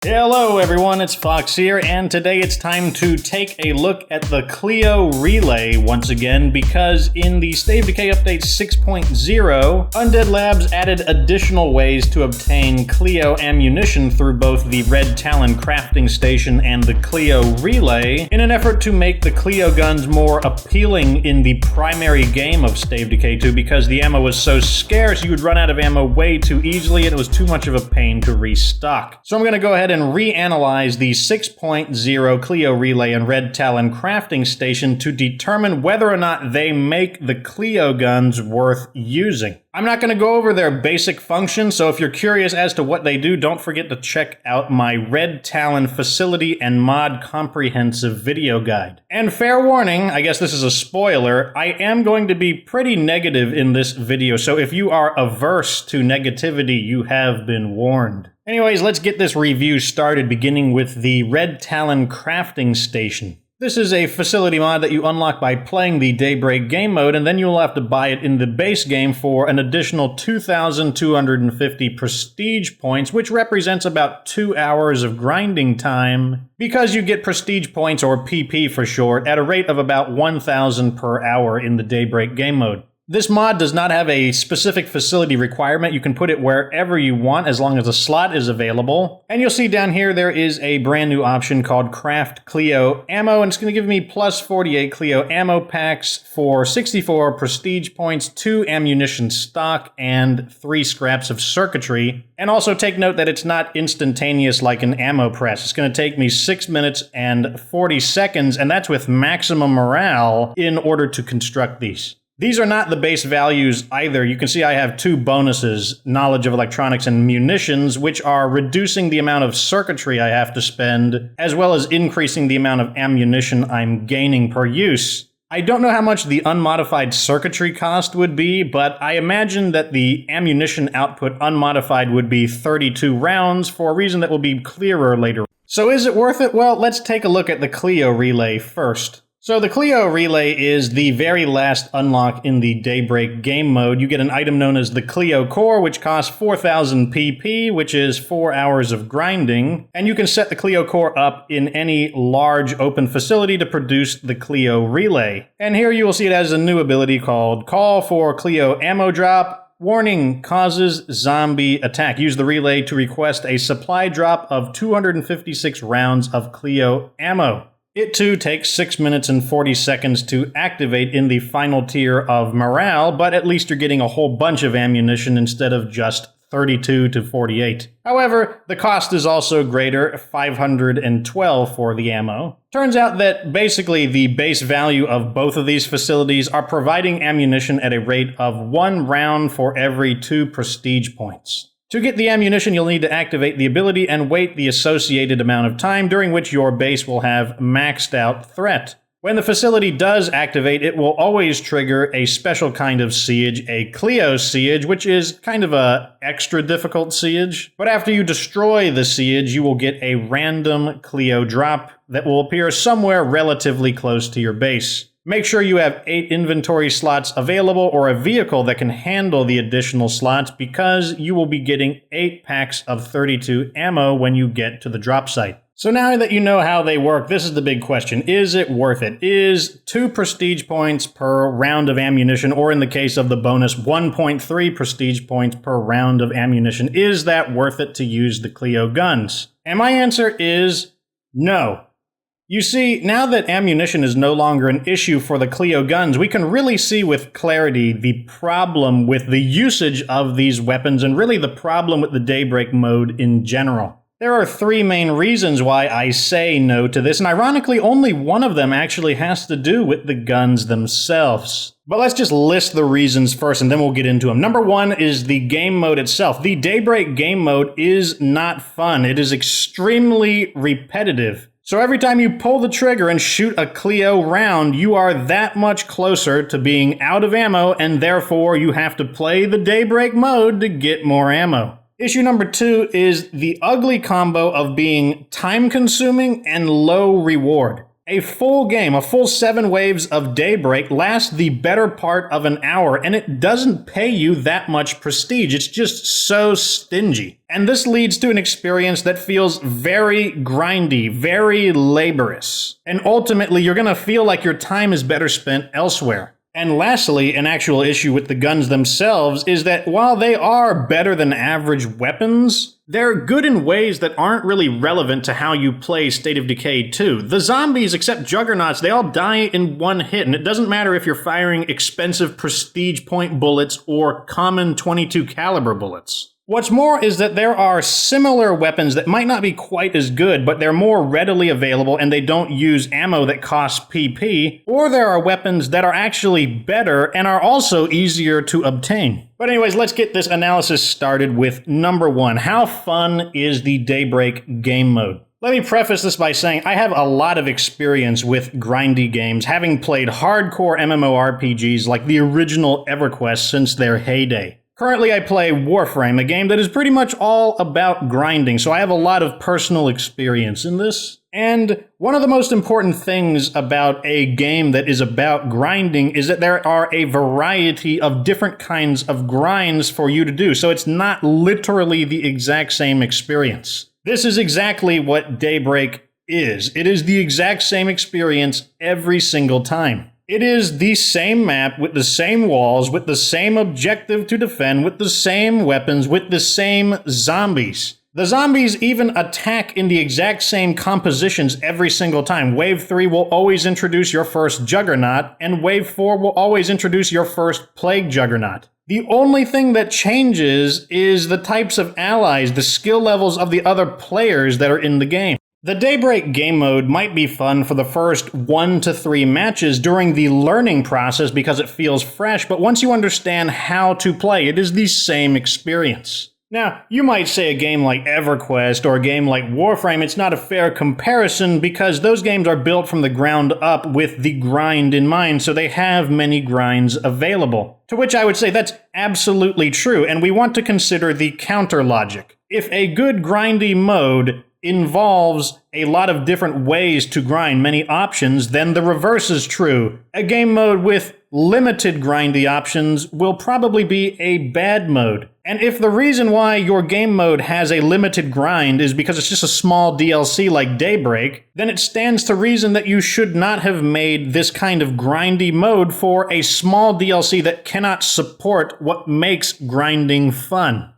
Hello everyone, it's Fox here, and today it's time to take a look at the Clio Relay once again, because in the State of Decay Update 6.0, Undead Labs added additional ways to obtain Clio ammunition through both the Red Talon crafting station and the Clio Relay, in an effort to make the Clio guns more appealing in the primary game of State of Decay 2, because the ammo was so scarce you would run out of ammo way too easily and it was too much of a pain to restock. So I'm going to go ahead and reanalyze the 6.0 Clio Relay and Red Talon crafting station to determine whether or not they make the Clio guns worth using. I'm not going to go over their basic functions, so if you're curious as to what they do, don't forget to check out my Red Talon facility and mod comprehensive video guide. And fair warning, I guess this is a spoiler, I am going to be pretty negative in this video, so if you are averse to negativity, you have been warned. Anyways, let's get this review started, beginning with the Red Talon crafting station. This is a facility mod that you unlock by playing the Daybreak game mode, and then you'll have to buy it in the base game for an additional 2,250 prestige points, which represents about 2 hours of grinding time, because you get prestige points, or PP for short, at a rate of about 1,000 per hour in the Daybreak game mode. This mod does not have a specific facility requirement. You can put it wherever you want as long as a slot is available. And you'll see down here there is a brand new option called Craft Clio Ammo, and it's going to give me plus 48 Clio ammo packs for 64 prestige points, 2 ammunition stock, and 3 scraps of circuitry. And also take note that it's not instantaneous like an ammo press. It's going to take me 6 minutes and 40 seconds, and that's with maximum morale in order to construct these. These are not the base values either. You can see I have 2 bonuses, Knowledge of Electronics and Munitions, which are reducing the amount of circuitry I have to spend, as well as increasing the amount of ammunition I'm gaining per use. I don't know how much the unmodified circuitry cost would be, but I imagine that the ammunition output unmodified would be 32 rounds for a reason that will be clearer later. So is it worth it? Well, let's take a look at the Clio Relay first. So the Clio Relay is the very last unlock in the Daybreak game mode. You get an item known as the Clio Core, which costs 4,000 PP, which is 4 hours of grinding. And you can set the Clio Core up in any large open facility to produce the Clio Relay. And here you will see it has a new ability called Call for Clio Ammo Drop. Warning, causes zombie attack. Use the relay to request a supply drop of 256 rounds of Clio ammo. It too takes 6 minutes and 40 seconds to activate in the final tier of morale, but at least you're getting a whole bunch of ammunition instead of just 32 to 48. However, the cost is also greater, 512 for the ammo. Turns out that basically the base value of both of these facilities are providing ammunition at a rate of 1 round for every 2 prestige points. To get the ammunition, you'll need to activate the ability and wait the associated amount of time during which your base will have maxed out threat. When the facility does activate, it will always trigger a special kind of siege, a Clio siege, which is kind of a extra difficult siege. But after you destroy the siege, you will get a random Clio drop that will appear somewhere relatively close to your base. Make sure you have 8 inventory slots available or a vehicle that can handle the additional slots, because you will be getting 8 packs of 32 ammo when you get to the drop site. So now that you know how they work, this is the big question. Is it worth it? Is 2 prestige points per round of ammunition, or in the case of the bonus, 1.3 prestige points per round of ammunition, is that worth it to use the Clio guns? And my answer is no. You see, now that ammunition is no longer an issue for the Clio guns, we can really see with clarity the problem with the usage of these weapons, and really the problem with the Daybreak mode in general. There are 3 main reasons why I say no to this, and ironically only one of them actually has to do with the guns themselves. But let's just list the reasons first, and then we'll get into them. Number 1 is the game mode itself. The Daybreak game mode is not fun. It is extremely repetitive. So every time you pull the trigger and shoot a Clio round, you are that much closer to being out of ammo, and therefore you have to play the Daybreak mode to get more ammo. Issue number 2 is the ugly combo of being time-consuming and low reward. A full game, a full 7 waves of Daybreak lasts the better part of an hour, and it doesn't pay you that much prestige. It's just so stingy. And this leads to an experience that feels very grindy, very laborious. And ultimately, you're gonna feel like your time is better spent elsewhere. And lastly, an actual issue with the guns themselves is that while they are better than average weapons, they're good in ways that aren't really relevant to how you play State of Decay 2. The zombies, except Juggernauts, they all die in one hit, and it doesn't matter if you're firing expensive prestige point bullets or common 22 caliber bullets. What's more is that there are similar weapons that might not be quite as good, but they're more readily available and they don't use ammo that costs PP, or there are weapons that are actually better and are also easier to obtain. But anyways, let's get this analysis started with number 1. How fun is the Daybreak game mode? Let me preface this by saying I have a lot of experience with grindy games, having played hardcore MMORPGs like the original EverQuest since their heyday. Currently, I play Warframe, a game that is pretty much all about grinding, so I have a lot of personal experience in this. And one of the most important things about a game that is about grinding is that there are a variety of different kinds of grinds for you to do, so it's not literally the exact same experience. This is exactly what Daybreak is. It is the exact same experience every single time. It is the same map with the same walls, with the same objective to defend, with the same weapons, with the same zombies. The zombies even attack in the exact same compositions every single time. Wave 3 will always introduce your first Juggernaut, and Wave 4 will always introduce your first Plague Juggernaut. The only thing that changes is the types of allies, the skill levels of the other players that are in the game. The Daybreak game mode might be fun for the first 1 to 3 matches during the learning process because it feels fresh, but once you understand how to play, it is the same experience. Now, you might say a game like EverQuest or a game like Warframe, it's not a fair comparison because those games are built from the ground up with the grind in mind, so they have many grinds available. To which I would say that's absolutely true, and we want to consider the counter logic. If a good grindy mode involves a lot of different ways to grind, many options, then the reverse is true. A game mode with limited grindy options will probably be a bad mode. And if the reason why your game mode has a limited grind is because it's just a small DLC like Daybreak, then it stands to reason that you should not have made this kind of grindy mode for a small DLC that cannot support what makes grinding fun.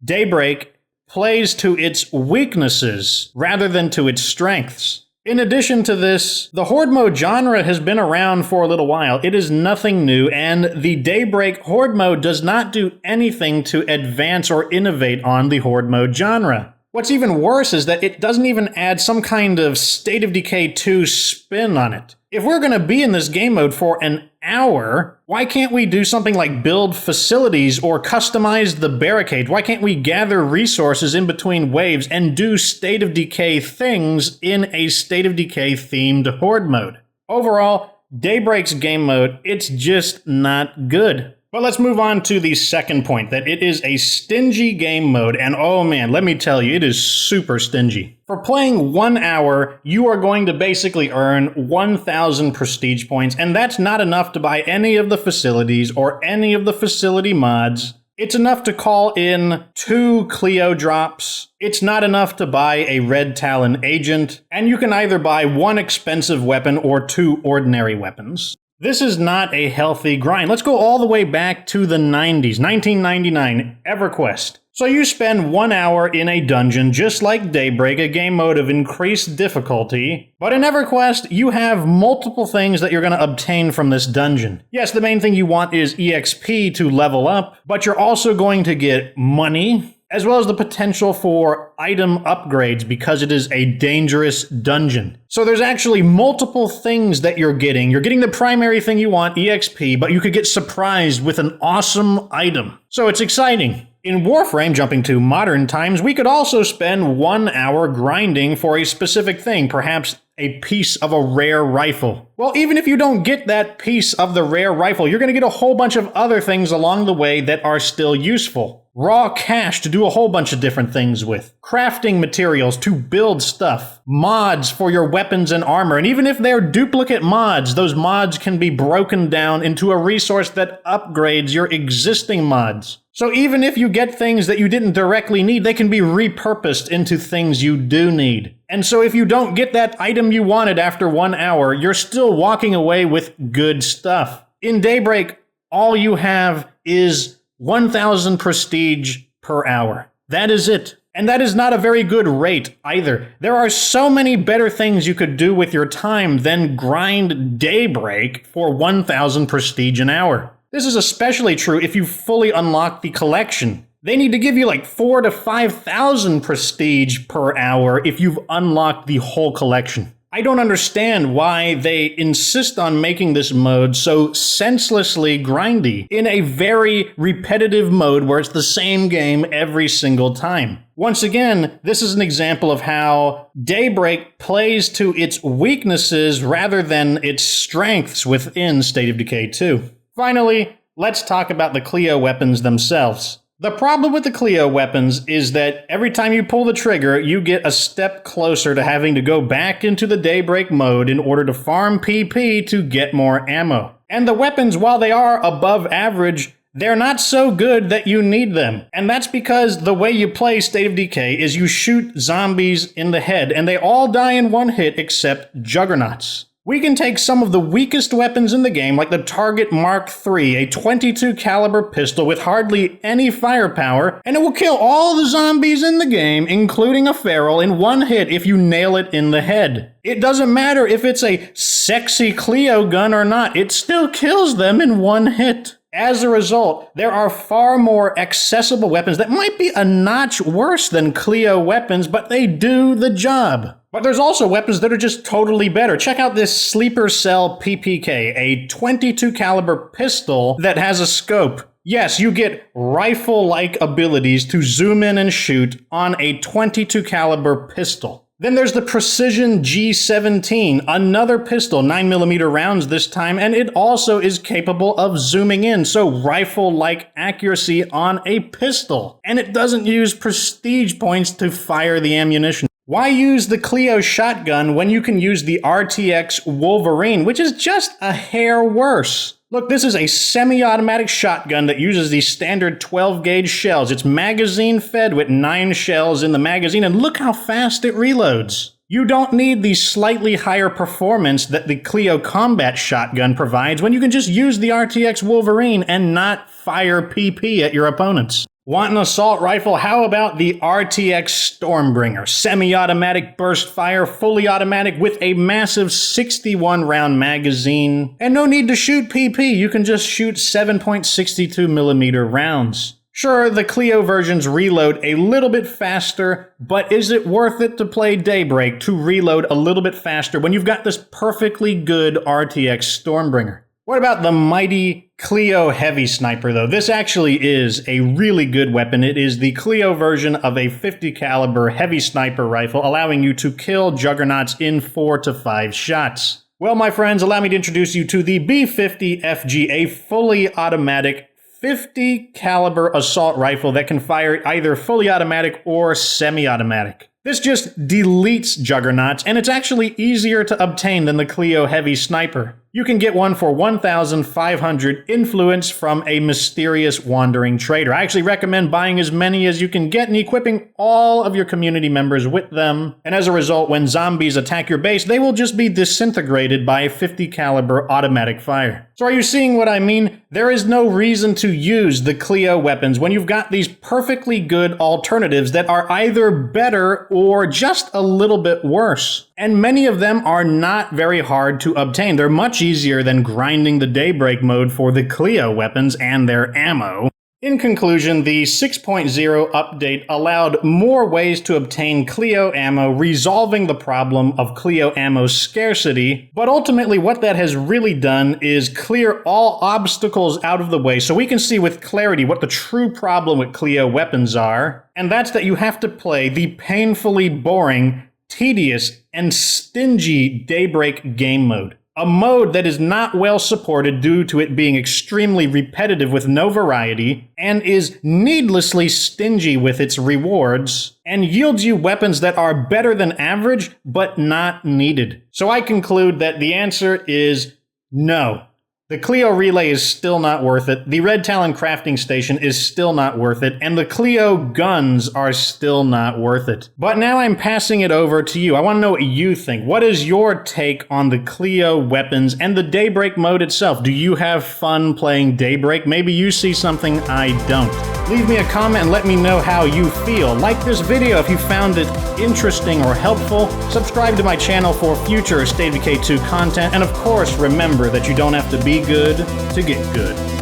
Daybreak plays to its weaknesses rather than to its strengths. In addition to this, the Horde mode genre has been around for a little while. It is nothing new, and the Daybreak Horde mode does not do anything to advance or innovate on the Horde mode genre. What's even worse is that it doesn't even add some kind of State of Decay 2 spin on it. If we're going to be in this game mode for an hour, why can't we do something like build facilities or customize the barricade? Why can't we gather resources in between waves and do State of Decay things in a State of Decay themed Horde mode? Overall, Daybreak's game mode, it's just not good. But let's move on to the second point, that it is a stingy game mode, and oh man, let me tell you, it is super stingy. For playing 1 hour, you are going to basically earn 1,000 prestige points, and that's not enough to buy any of the facilities or any of the facility mods. It's enough to call in 2 Clio drops. It's not enough to buy a Red Talon agent, and you can either buy 1 expensive weapon or 2 ordinary weapons. This is not a healthy grind. Let's go all the way back to the 90s, 1999, EverQuest. So you spend 1 hour in a dungeon just like Daybreak, a game mode of increased difficulty, but in EverQuest, you have multiple things that you're going to obtain from this dungeon. Yes, the main thing you want is EXP to level up, but you're also going to get money, as well as the potential for item upgrades because it is a dangerous dungeon. So there's actually multiple things that you're getting. You're getting the primary thing you want, EXP, but you could get surprised with an awesome item. So it's exciting. In Warframe, jumping to modern times, we could also spend 1 hour grinding for a specific thing, perhaps a piece of a rare rifle. Well, even if you don't get that piece of the rare rifle, you're going to get a whole bunch of other things along the way that are still useful. raw cash to do a whole bunch of different things with, crafting materials to build stuff, mods for your weapons and armor, and even if they're duplicate mods, those mods can be broken down into a resource that upgrades your existing mods. So even if you get things that you didn't directly need, they can be repurposed into things you do need. And so if you don't get that item you wanted after 1 hour, you're still walking away with good stuff. In Daybreak, all you have is 1,000 prestige per hour. That is it. And that is not a very good rate either. There are so many better things you could do with your time than grind Daybreak for 1,000 prestige an hour. This is especially true if you fully unlock the collection. They need to give you like 4,000 to 5,000 prestige per hour if you've unlocked the whole collection. I don't understand why they insist on making this mode so senselessly grindy in a very repetitive mode where it's the same game every single time. Once again, this is an example of how Daybreak plays to its weaknesses rather than its strengths within State of Decay 2. Finally, let's talk about the Clio weapons themselves. The problem with the Clio weapons is that every time you pull the trigger, you get a step closer to having to go back into the Daybreak mode in order to farm PP to get more ammo. And the weapons, while they are above average, they're not so good that you need them. And that's because the way you play State of Decay is you shoot zombies in the head, and they all die in one hit except Juggernauts. We can take some of the weakest weapons in the game, like the Target Mark III, a .22 caliber pistol with hardly any firepower, and it will kill all the zombies in the game, including a feral, in one hit if you nail it in the head. It doesn't matter if it's a sexy Clio gun or not, it still kills them in one hit. As a result, there are far more accessible weapons that might be a notch worse than Clio weapons, but they do the job. But there's also weapons that are just totally better. Check out this Sleeper Cell PPK, a .22 caliber pistol that has a scope. Yes, you get rifle-like abilities to zoom in and shoot on a .22 caliber pistol. Then there's the Precision G17, another pistol, 9mm rounds this time, and it also is capable of zooming in, so rifle-like accuracy on a pistol. And it doesn't use prestige points to fire the ammunition. Why use the Clio shotgun when you can use the RTX Wolverine, which is just a hair worse? Look, this is a semi-automatic shotgun that uses the standard 12-gauge shells. It's magazine-fed with 9 shells in the magazine, and look how fast it reloads. You don't need the slightly higher performance that the Clio Combat Shotgun provides when you can just use the RTX Wolverine and not fire PP at your opponents. Want an assault rifle? How about the RTX Stormbringer? Semi-automatic burst fire, fully automatic with a massive 61-round magazine. And no need to shoot PP, you can just shoot 7.62mm rounds. Sure, the Clio versions reload a little bit faster, but is it worth it to play Daybreak to reload a little bit faster when you've got this perfectly good RTX Stormbringer? What about the mighty Clio Heavy Sniper, though? This actually is a really good weapon. It is the Clio version of a .50 caliber heavy sniper rifle, allowing you to kill Juggernauts in 4 to 5 shots. Well, my friends, allow me to introduce you to the B50FG, a fully automatic .50 caliber assault rifle that can fire either fully automatic or semi-automatic. This just deletes Juggernauts, and it's actually easier to obtain than the Clio Heavy Sniper. You can get one for 1,500 influence from a mysterious wandering trader. I actually recommend buying as many as you can get and equipping all of your community members with them. And as a result, when zombies attack your base, they will just be disintegrated by a .50 caliber automatic fire. So are you seeing what I mean? There is no reason to use the Clio weapons when you've got these perfectly good alternatives that are either better or just a little bit worse. And many of them are not very hard to obtain. They're much easier than grinding the Daybreak mode for the Clio weapons and their ammo. In conclusion, the 6.0 update allowed more ways to obtain Clio ammo, resolving the problem of Clio ammo scarcity, but ultimately what that has really done is clear all obstacles out of the way so we can see with clarity what the true problem with Clio weapons are, and that's that you have to play the painfully boring, tedious, and stingy Daybreak game mode. a mode that is not well supported due to it being extremely repetitive with no variety, and is needlessly stingy with its rewards, and yields you weapons that are better than average, but not needed. So I conclude that the answer is no. The Clio Relay is still not worth it, the Red Talon Crafting Station is still not worth it, and the Clio guns are still not worth it. But now I'm passing it over to you. I want to know what you think. What is your take on the Clio weapons and the Daybreak mode itself? Do you have fun playing Daybreak? Maybe you see something I don't. Leave me a comment and let me know how you feel. Like this video if you found it interesting or helpful. Subscribe to my channel for future State of Decay 2 content. And of course, remember that you don't have to be good to get good.